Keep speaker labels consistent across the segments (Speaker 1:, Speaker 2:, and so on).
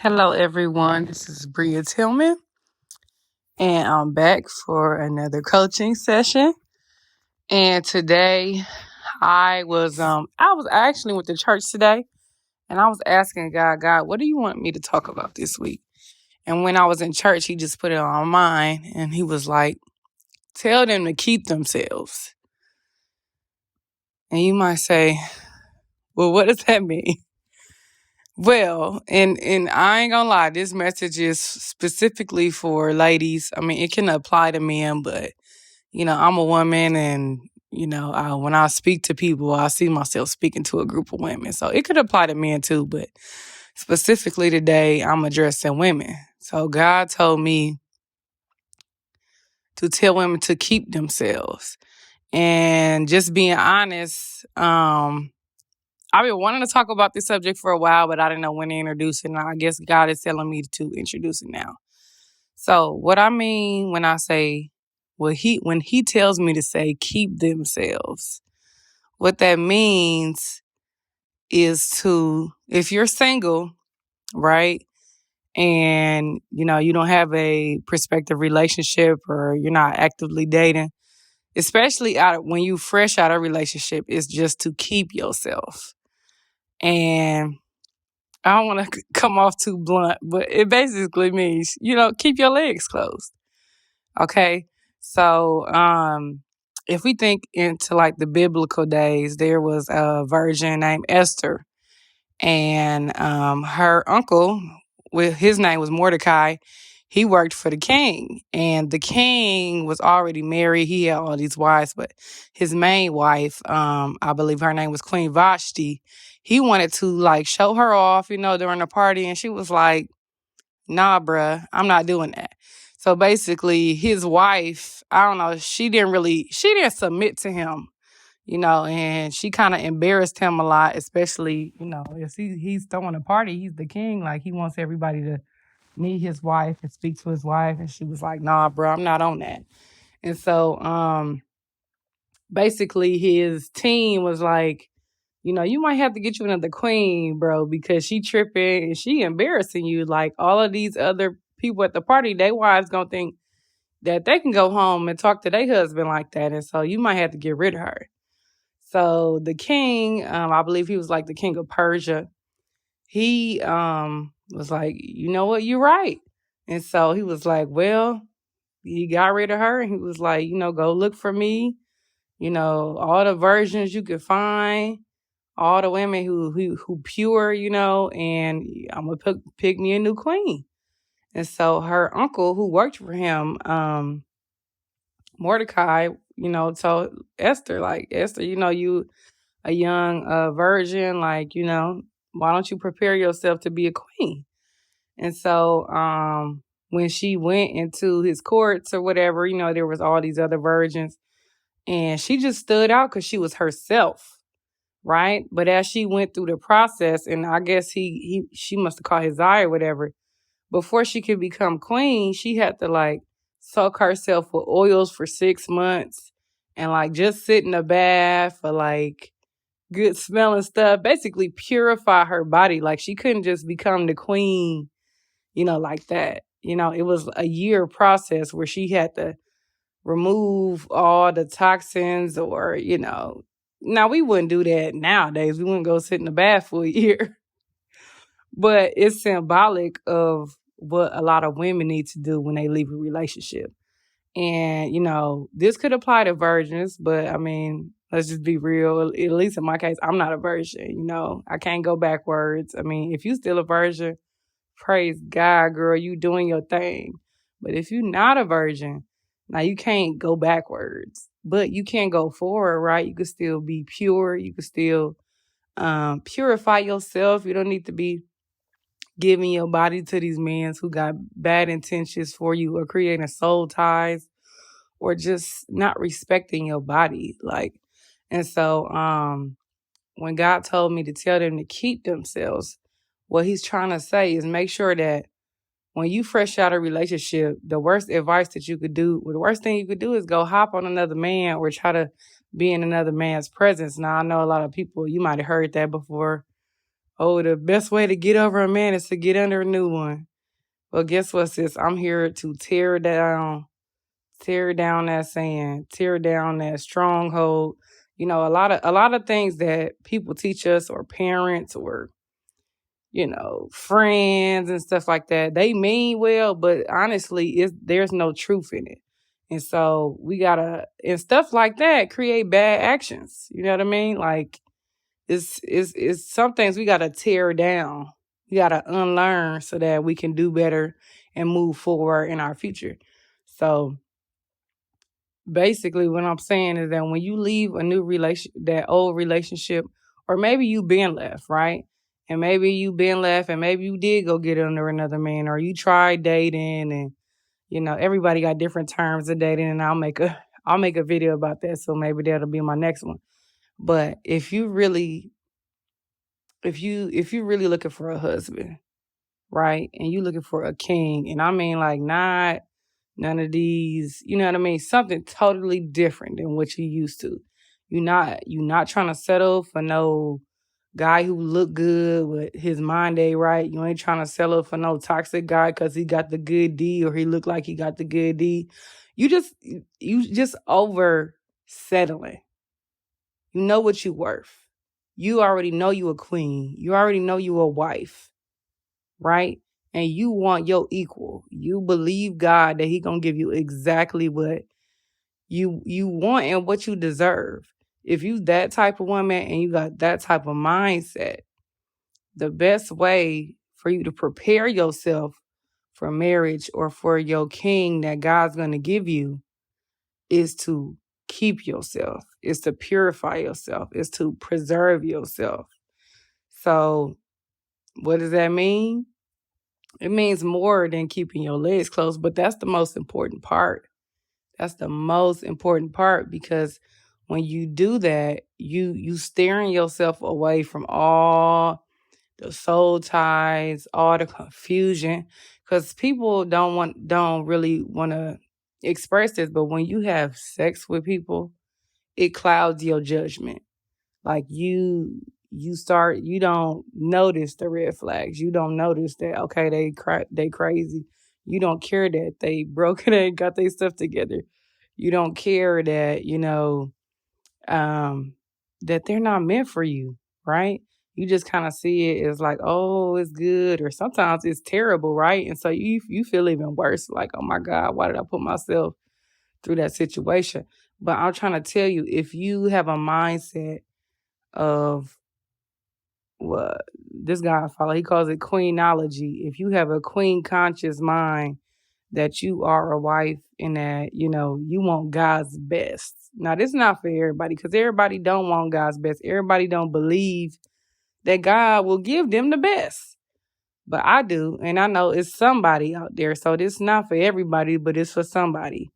Speaker 1: Hello, everyone. This is Bria Tillman, and I'm back for another coaching session. And today, I actually went to church today, and I was asking God, what do you want me to talk about this week? And when I was in church, He just put it on my mind, and He was like, "Tell them to keep themselves." And you might say, "Well, what does that mean?" Well, and I ain't gonna lie, this message is specifically for ladies. I mean, it can apply to men, but I'm a woman, and when I speak to people, I see myself speaking to a group of women. So it could apply to men too, but specifically today, I'm addressing women. So God told me to tell women to keep themselves. And just being honest, I've been wanting to talk about this subject for a while, but I didn't know when to introduce it. And I guess God is telling me to introduce it now. So what I mean when I say, when he tells me to say keep themselves, what that means is if you're single, right, and you don't have a prospective relationship or you're not actively dating, especially when you fresh out of a relationship, it's just to keep yourself. And I don't want to come off too blunt, but it basically means, keep your legs closed. Okay. So, if we think into like the biblical days, there was a virgin named Esther, and her uncle, his name was Mordecai. He worked for the king, and the king was already married. He had all these wives, but his main wife, I believe her name was Queen Vashti. He wanted to like show her off, during the party, and she was like, "Nah, bruh, I'm not doing that." So basically, his wife, I don't know, she didn't submit to him, and she kind of embarrassed him a lot, especially, if he's throwing a party, he's the king, like he wants everybody to meet his wife and speak to his wife. And she was like, "Nah, bro, I'm not on that." And so, basically his team was like, you might have to get you another queen, bro, because she tripping and she embarrassing you. Like all of these other people at the party, they wives gonna think that they can go home and talk to their husband like that. And so you might have to get rid of her. So the king, I believe he was like the king of Persia. He was like, "You know what, you're right." And so he was like, well, he got rid of her, and he was like, "Go look for me, all the virgins you could find, all the women who pure, and I'm gonna pick me a new queen." And so her uncle, who worked for him, Mordecai, told Esther, like, "Esther, you a young virgin, like, why don't you prepare yourself to be a queen?" And so when she went into his courts or whatever, there was all these other virgins, and she just stood out because she was herself, right? But as she went through the process, and I guess she must have caught his eye or whatever, before she could become queen, she had to like soak herself with oils for 6 months and like just sit in a bath for like good smelling stuff, basically purify her body. Like she couldn't just become the queen, like that. It was a year process where she had to remove all the toxins or, now we wouldn't do that nowadays. We wouldn't go sit in the bath for a year. But it's symbolic of what a lot of women need to do when they leave a relationship. And, this could apply to virgins, but I mean, let's just be real. At least in my case, I'm not a virgin, I can't go backwards. I mean, if you still a virgin, praise God, girl, you doing your thing. But if you're not a virgin, now you can't go backwards, but you can go forward, right? You can still be pure. You can still purify yourself. You don't need to be giving your body to these men who got bad intentions for you or creating soul ties or just not respecting your body. And so when God told me to tell them to keep themselves, what he's trying to say is make sure that when you fresh out a relationship, the worst thing you could do is go hop on another man or try to be in another man's presence. Now, I know a lot of people, you might have heard that before, Oh, the best way to get over a man is to get under a new one. Well, guess what, sis? I'm here to tear down that saying, tear down that stronghold. You know, a lot of things that people teach us, or parents, or friends and stuff like that. They mean well, but honestly, there's no truth in it. And so we gotta, and stuff like that create bad actions. You know what I mean? Like it's some things we gotta tear down. We gotta unlearn so that we can do better and move forward in our future. So basically what I'm saying is that when you leave a new that old relationship, or maybe you been left, right? And maybe you been left and maybe you did go get under another man, or you tried dating, and everybody got different terms of dating, and I'll make a video about that, so maybe that'll be my next one. But if you really looking for a husband, right? And you looking for a king, and I mean like not none of these, you know what I mean? Something totally different than what you used to. You not trying to settle for no guy who look good with his mind ain't right. You ain't trying to settle for no toxic guy because he got the good D, or he look like he got the good D. You just over settling. You know what you worth. You already know you a queen. You already know you a wife, right? And you want your equal. You believe God that he gonna give you exactly what you want and what you deserve. If you that type of woman and you got that type of mindset, the best way for you to prepare yourself for marriage or for your king that God's gonna give you is to keep yourself, is to purify yourself, is to preserve yourself. So what does that mean? It means more than keeping your legs closed, but that's the most important part. That's the most important part, because when you do that, you steering yourself away from all the soul ties, all the confusion, because people don't really want to express this, but when you have sex with people, it clouds your judgment. Like you don't notice the red flags. You don't notice that, okay, they crazy. You don't care that they broke it and got their stuff together. You don't care that um that they're not meant for you, right? You just kind of see it as like, oh, it's good, or sometimes it's terrible, right? And so you feel even worse, like, oh my God, why did I put myself through that situation? But I'm trying to tell you, if you have a mindset of what this guy I follow, he calls it queenology. If you have a queen conscious mind, that you are a wife and that, you want God's best. Now, this is not for everybody, because everybody don't want God's best. Everybody don't believe that God will give them the best. But I do, and I know it's somebody out there. So this is not for everybody, but it's for somebody.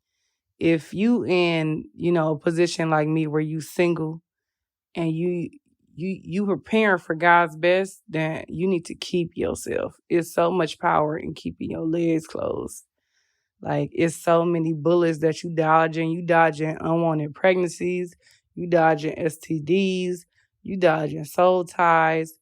Speaker 1: If you in, a position like me where you single, and you preparing for God's best, then you need to keep yourself. It's so much power in keeping your legs closed. Like, it's so many bullets that you dodging. You dodging unwanted pregnancies. You dodging STDs. You dodging soul ties.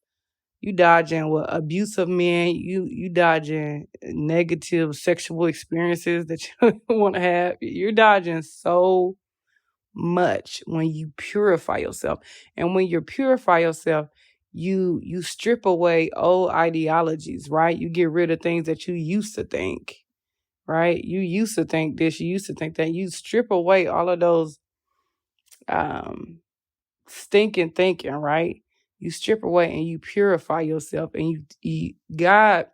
Speaker 1: You dodging abusive men. You dodging negative sexual experiences that you don't want to have. You're dodging so much when you purify yourself. And when you purify yourself, you strip away old ideologies, right? You get rid of things that you used to think, right? You used to think this, you used to think that. You strip away all of those um stinking thinking, right? You strip away and you purify yourself, and God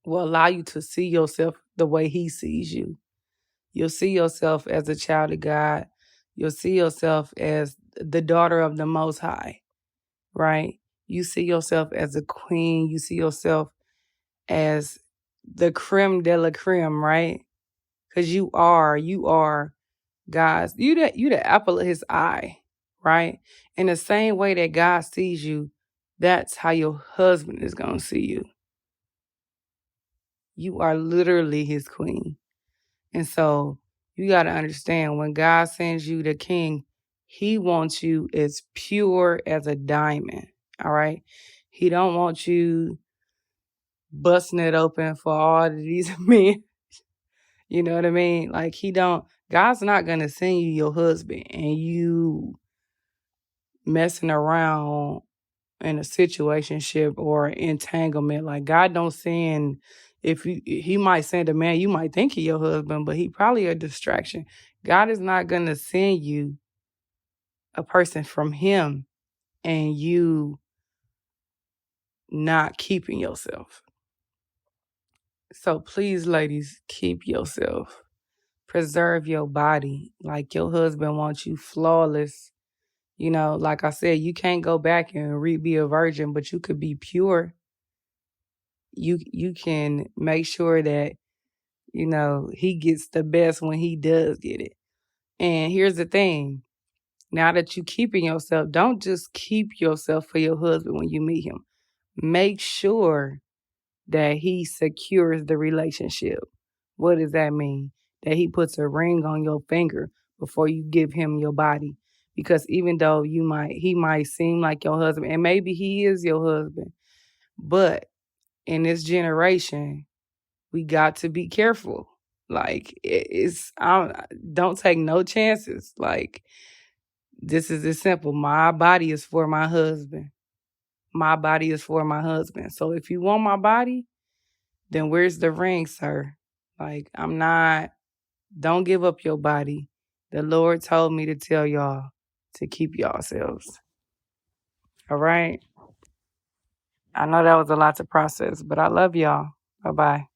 Speaker 1: will allow you to see yourself the way he sees you. You'll see yourself as a child of God. You'll see yourself as the daughter of the Most High, right? You see yourself as a queen. You see yourself as the creme de la creme, right? Because you are God's, you the apple of his eye, right? In the same way that God sees you, that's how your husband is going to see you. You are literally his queen. And so you got to understand, when God sends you the king, he wants you as pure as a diamond. All right. He don't want you busting it open for all of these men. You know what I mean? Like God's not gonna send you your husband and you messing around in a situationship or entanglement. Like God don't send he might send a man, you might think he your husband, but he probably a distraction. God is not gonna send you a person from him and you not keeping yourself. So please, ladies, keep yourself. Preserve your body. Like your husband wants you flawless. You know, like I said, you can't go back and be a virgin, but you could be pure. You can make sure that, you know, he gets the best when he does get it. And here's the thing. Now that you keeping yourself, don't just keep yourself for your husband when you meet him. Make sure that he secures the relationship. What does that mean? That he puts a ring on your finger before you give him your body. Because even though he might seem like your husband, and maybe he is your husband, but in this generation, we got to be careful. Like don't take no chances. Like this is as simple. My body is for my husband. My body is for my husband. So if you want my body, then where's the ring, sir? Like, don't give up your body. The Lord told me to tell y'all to keep yourselves. All right? I know that was a lot to process, but I love y'all. Bye-bye.